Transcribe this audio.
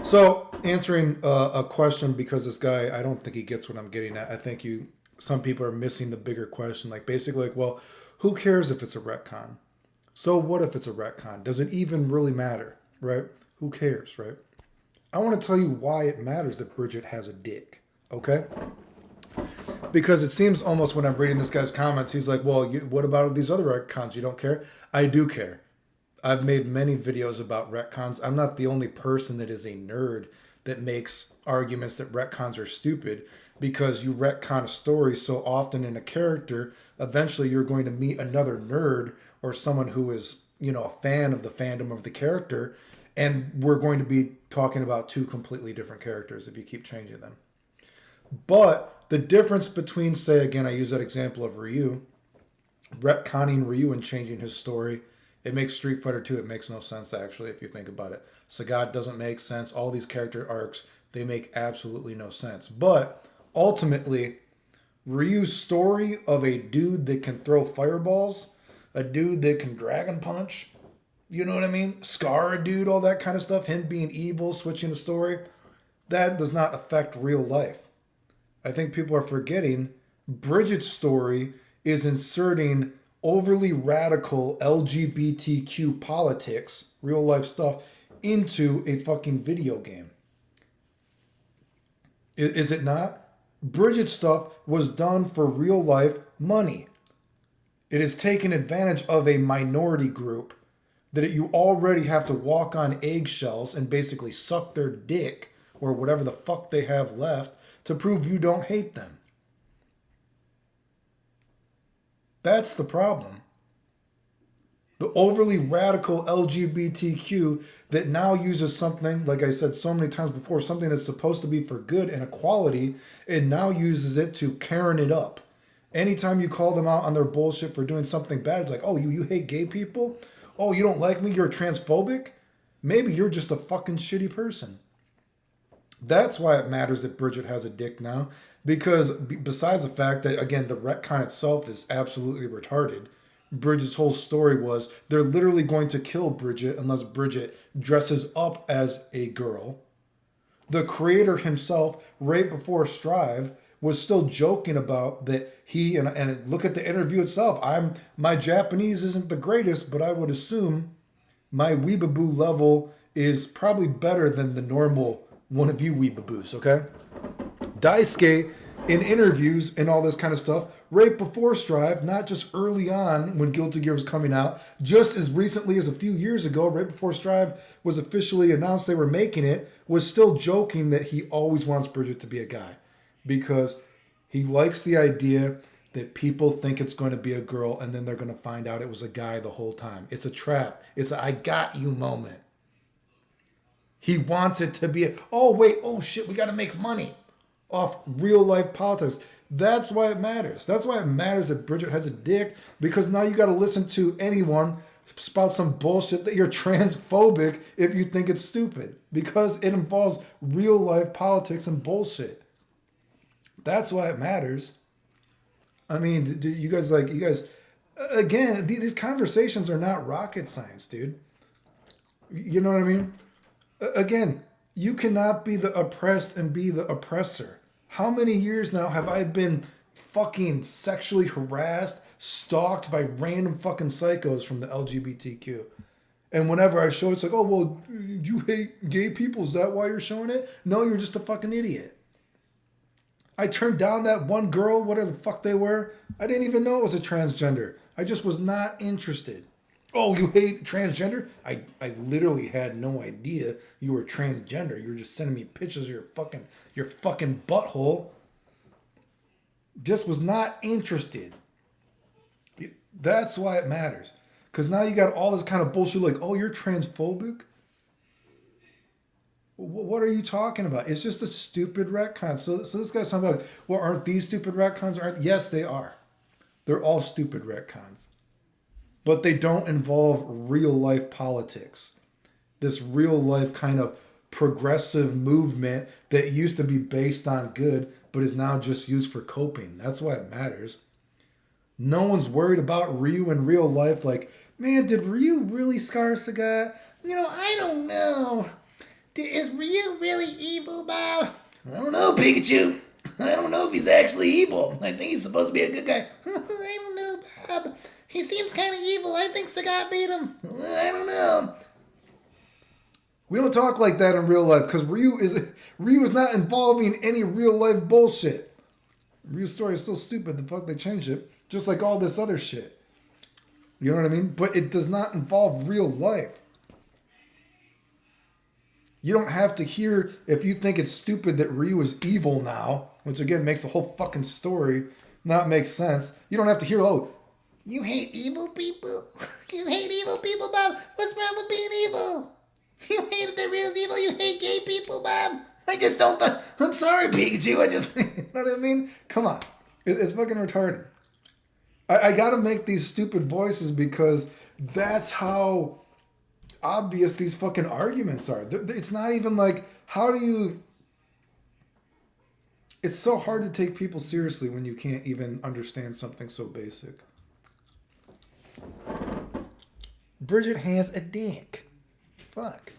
So answering a question because this guy, I don't think he gets what I'm getting at. I think some people are missing the bigger question. Like basically, like, well, who cares if it's a retcon? So what if it's a retcon? Does it even really matter, right? Who cares, right? I want to tell you why it matters that Bridget has a dick. Okay? Because it seems almost when I'm reading this guy's comments, he's like, well, what about these other retcons? You don't care? I do care. I've made many videos about retcons. I'm not the only person that is a nerd that makes arguments that retcons are stupid because you retcon a story so often in a character, eventually you're going to meet another nerd or someone who is, a fan of the fandom of the character, and we're going to be talking about two completely different characters if you keep changing them. But the difference between, say, again, I use that example of Ryu, retconning Ryu and changing his story, it makes Street Fighter 2, it makes no sense, actually, if you think about it. Sagat doesn't make sense. All these character arcs, they make absolutely no sense. But ultimately, Ryu's story of a dude that can throw fireballs, a dude that can dragon punch, you know what I mean? Scar a dude, all that kind of stuff, him being evil, switching the story, that does not affect real life. I think people are forgetting Bridget's story is inserting overly radical LGBTQ politics, real life stuff, into a fucking video game. Is it not? Bridget's stuff was done for real life money. It is taking advantage of a minority group that you already have to walk on eggshells and basically suck their dick or whatever the fuck they have left to prove you don't hate them. That's the problem. The overly radical LGBTQ that now uses something, like I said so many times before, something that's supposed to be for good and equality, and now uses it to Karen it up. Anytime you call them out on their bullshit for doing something bad, it's like, oh, you hate gay people? Oh, you don't like me? You're transphobic? Maybe you're just a fucking shitty person. That's why it matters that Bridget has a dick now. Because besides the fact that, again, the retcon itself is absolutely retarded, Bridget's whole story was they're literally going to kill Bridget unless Bridget dresses up as a girl. The creator himself, right before Strive, was still joking about that he, and look at the interview itself, my Japanese isn't the greatest, but I would assume my weeaboo level is probably better than the normal one of you weeaboos, okay? Daisuke, in interviews and all this kind of stuff, right before Strive, not just early on when Guilty Gear was coming out, just as recently as a few years ago, right before Strive was officially announced they were making it, was still joking that he always wants Bridget to be a guy because he likes the idea that people think it's going to be a girl and then they're going to find out it was a guy the whole time. It's a trap. It's a I got you moment. He wants it to be oh wait, oh shit, we got to make money off real life politics. That's why it matters. That's why it matters that Bridget has a dick, because now you got to listen to anyone spout some bullshit that you're transphobic if you think it's stupid, because it involves real life politics and bullshit. That's why it matters. I mean, you guys, again, these conversations are not rocket science, dude. You know what I mean? Again, you cannot be the oppressed and be the oppressor. How many years now have I been fucking sexually harassed, stalked by random fucking psychos from the LGBTQ? And whenever I show it, it's like, oh, well, you hate gay people. Is that why you're showing it? No, you're just a fucking idiot. I turned down that one girl, whatever the fuck they were. I didn't even know it was a transgender. I just was not interested. Oh, you hate transgender? I literally had no idea you were transgender. You were just sending me pictures of your fucking butthole. Just was not interested. That's why it matters. Because now you got all this kind of bullshit like, oh, you're transphobic? What are you talking about? It's just a stupid retcon. So this guy's talking about, well, aren't these stupid retcons? Yes, they are. They're all stupid retcons. But they don't involve real life politics. This real life kind of progressive movement that used to be based on good, but is now just used for coping. That's why it matters. No one's worried about Ryu in real life. Like, man, did Ryu really scar Sagat? I don't know. Is Ryu really evil, Bob? I don't know, Pikachu. I don't know if he's actually evil. I think he's supposed to be a good guy. I don't know, Bob. He seems kind of evil. I think Sagat beat him. I don't know. We don't talk like that in real life because Ryu is not involving any real life bullshit. Ryu's story is so stupid. The fuck they changed it, just like all this other shit. You know what I mean? But it does not involve real life. You don't have to hear, if you think it's stupid that Ryu is evil now, which again makes the whole fucking story not make sense. You don't have to hear, oh, you hate evil people? You hate evil people, Bob? What's wrong with being evil? You hate that Ryu's evil? You hate gay people, Bob? I just don't, I'm sorry, Pikachu. I just, you know what I mean? Come on. It's fucking retarded. I gotta make these stupid voices because that's how obvious these fucking arguments are. It's not even like, how do you... It's so hard to take people seriously when you can't even understand something so basic. Bridget has a dick. Fuck.